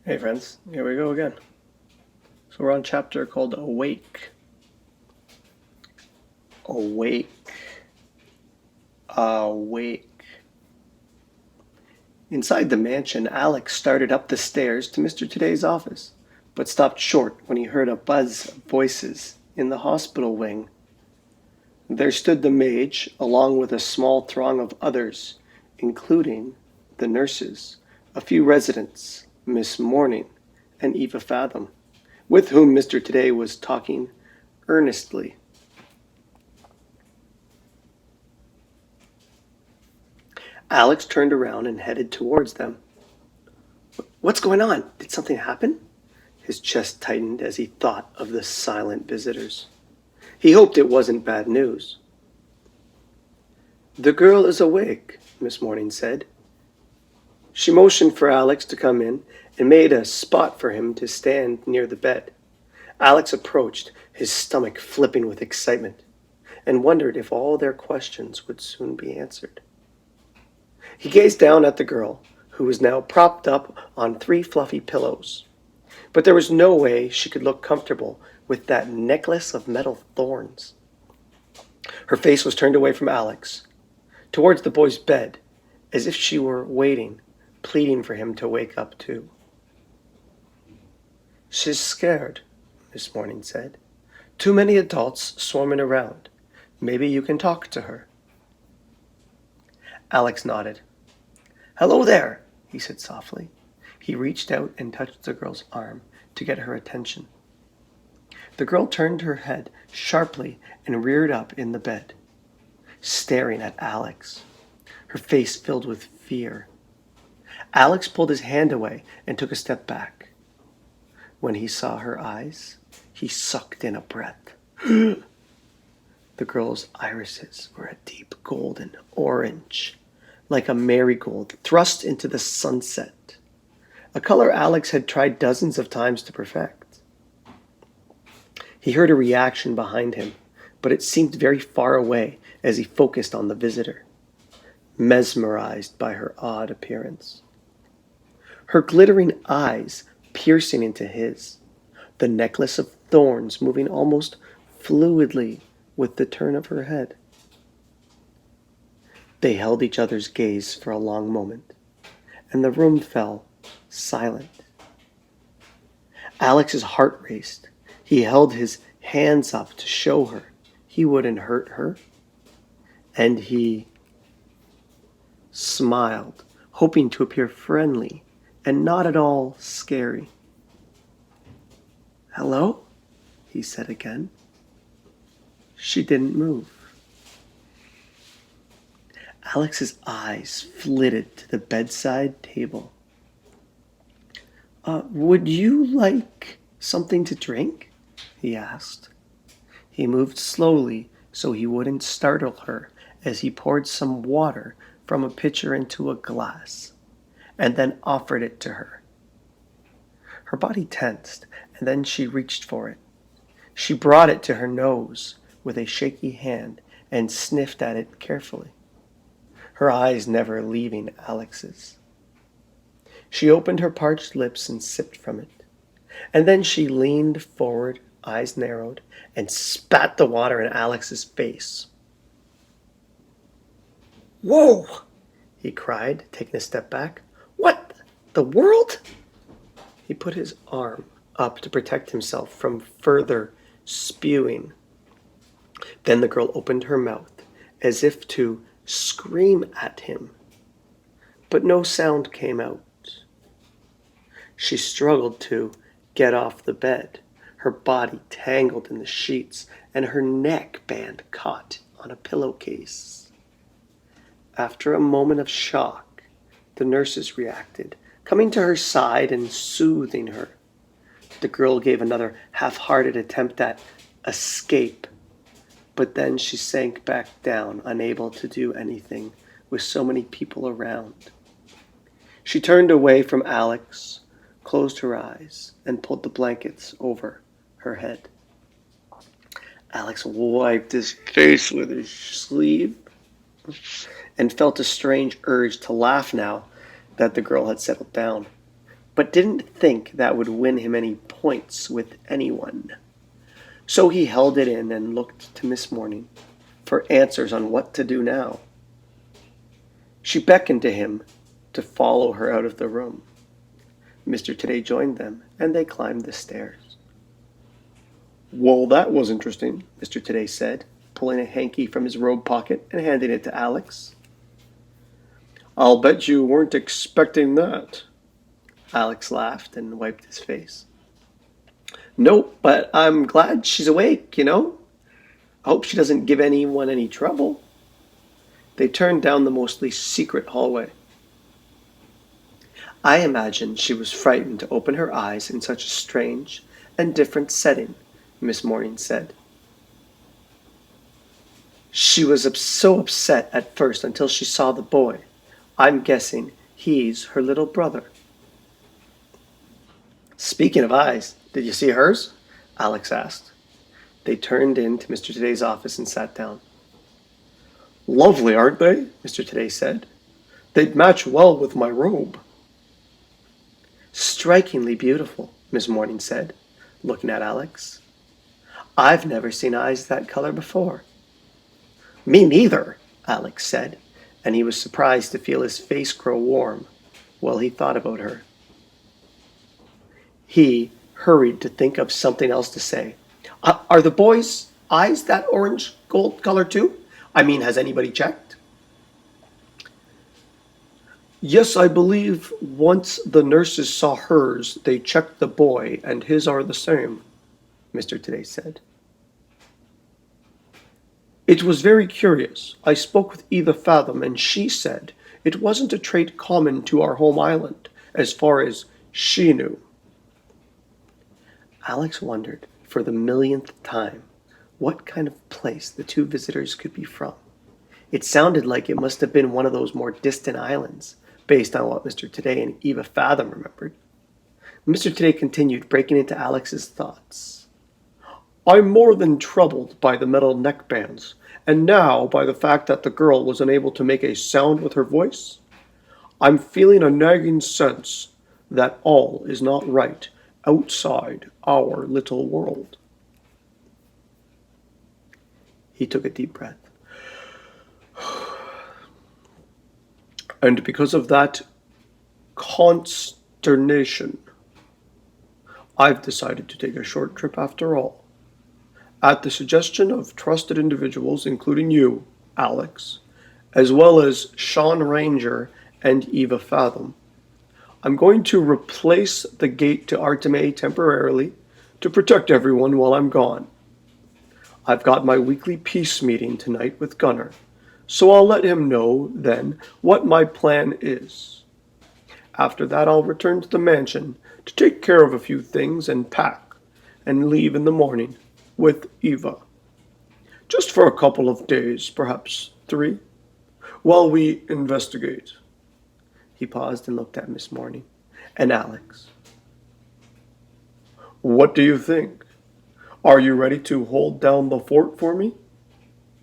Hey friends, here we go again. So we're on a chapter called Awake. Awake. Awake. Inside the mansion, Alex started up the stairs to Mr. Today's office, but stopped short when he heard a buzz of voices in the hospital wing. There stood the mage, along with a small throng of others, including the nurses, a few residents, Miss Morning, and Eva Fathom, with whom Mr. Today was talking earnestly. Alex turned around and headed towards them. What's going on? Did something happen? His chest tightened as he thought of the silent visitors. He hoped it wasn't bad news. The girl is awake, Miss Morning said. She motioned for Alex to come in and made a spot for him to stand near the bed. Alex approached, his stomach flipping with excitement, and wondered if all their questions would soon be answered. He gazed down at the girl, who was now propped up on 3 fluffy pillows. But there was no way she could look comfortable with that necklace of metal thorns. Her face was turned away from Alex, towards the boy's bed, as if she were waiting, pleading for him to wake up too. She's scared, Miss Morning said. Too many adults swarming around. Maybe you can talk to her. Alex nodded. Hello there, he said softly. He reached out and touched the girl's arm to get her attention. The girl turned her head sharply and reared up in the bed, staring at Alex, her face filled with fear. Alex pulled his hand away and took a step back. When he saw her eyes, he sucked in a breath. The girl's irises were a deep golden orange, like a marigold thrust into the sunset, a color Alex had tried dozens of times to perfect. He heard a reaction behind him, but it seemed very far away as he focused on the visitor, mesmerized by her odd appearance. Her glittering eyes piercing into his, the necklace of thorns moving almost fluidly with the turn of her head. They held each other's gaze for a long moment, and the room fell silent. Alex's heart raced. He held his hands up to show her he wouldn't hurt her, and he smiled, hoping to appear friendly and not at all scary. Hello? He said again. She didn't move. Alex's eyes flitted to the bedside table. Would you like something to drink? He asked. He moved slowly so he wouldn't startle her as he poured some water from a pitcher into a glass, and then offered it to her. Her body tensed, and then she reached for it. She brought it to her nose with a shaky hand and sniffed at it carefully, her eyes never leaving Alex's. She opened her parched lips and sipped from it, and then she leaned forward, eyes narrowed, and spat the water in Alex's face. Whoa! He cried, taking a step back. What? The world? He put his arm up to protect himself from further spewing. Then the girl opened her mouth as if to scream at him, but no sound came out. She struggled to get off the bed, her body tangled in the sheets and her neck band caught on a pillowcase. After a moment of shock, the nurses reacted, coming to her side and soothing her. The girl gave another half-hearted attempt at escape, but then she sank back down, unable to do anything with so many people around. She turned away from Alex, closed her eyes, and pulled the blankets over her head. Alex wiped his face with his sleeve and felt a strange urge to laugh now that the girl had settled down. but didn't think that would win him any points with anyone. So he held it in and looked to Miss Morning for answers on what to do now. She beckoned to him to follow her out of the room. Mr. Today joined them, and they climbed the stairs. "Well, that was interesting," Mr. Today said, pulling a hanky from his robe pocket and handing it to Alex. "I'll bet you weren't expecting that." Alex laughed and wiped his face. "Nope, but I'm glad she's awake, I hope she doesn't give anyone any trouble." They turned down the mostly secret hallway. "I imagine she was frightened to open her eyes in such a strange and different setting," Miss Morning said. "She was so upset at first until she saw the boy. I'm guessing he's her little brother." "Speaking of eyes, did you see hers?" Alex asked. They turned into Mr. Today's office and sat down. "Lovely, aren't they?" Mr. Today said. "They'd match well with my robe." "Strikingly beautiful," Miss Morning said, looking at Alex. "I've never seen eyes that color before." "Me neither," Alex said, and he was surprised to feel his face grow warm while he thought about her. He hurried to think of something else to say. Are the boys' eyes that orange gold color too? I mean, has anybody checked?" "Yes, I believe once the nurses saw hers, they checked the boy, and his are the same," Mr. Today said. "It was very curious. I spoke with Eva Fathom, and she said it wasn't a trait common to our home island, as far as she knew." Alex wondered, for the millionth time, what kind of place the two visitors could be from. It sounded like it must have been one of those more distant islands, based on what Mr. Today and Eva Fathom remembered. Mr. Today continued, breaking into Alex's thoughts. "I'm more than troubled by the metal neckbands, and now by the fact that the girl was unable to make a sound with her voice. I'm feeling a nagging sense that all is not right outside our little world." He took a deep breath. "And because of that consternation, I've decided to take a short trip after all. At the suggestion of trusted individuals, including you, Alex, as well as Sean Ranger and Eva Fathom, I'm going to replace the gate to Arteme temporarily to protect everyone while I'm gone. I've got my weekly peace meeting tonight with Gunnar, so I'll let him know then what my plan is. After that, I'll return to the mansion to take care of a few things and pack, and leave in the morning with Eva. Just for a couple of days, perhaps 3, while we investigate." He paused and looked at Miss Morning and Alex. "What do you think? Are you ready to hold down the fort for me?"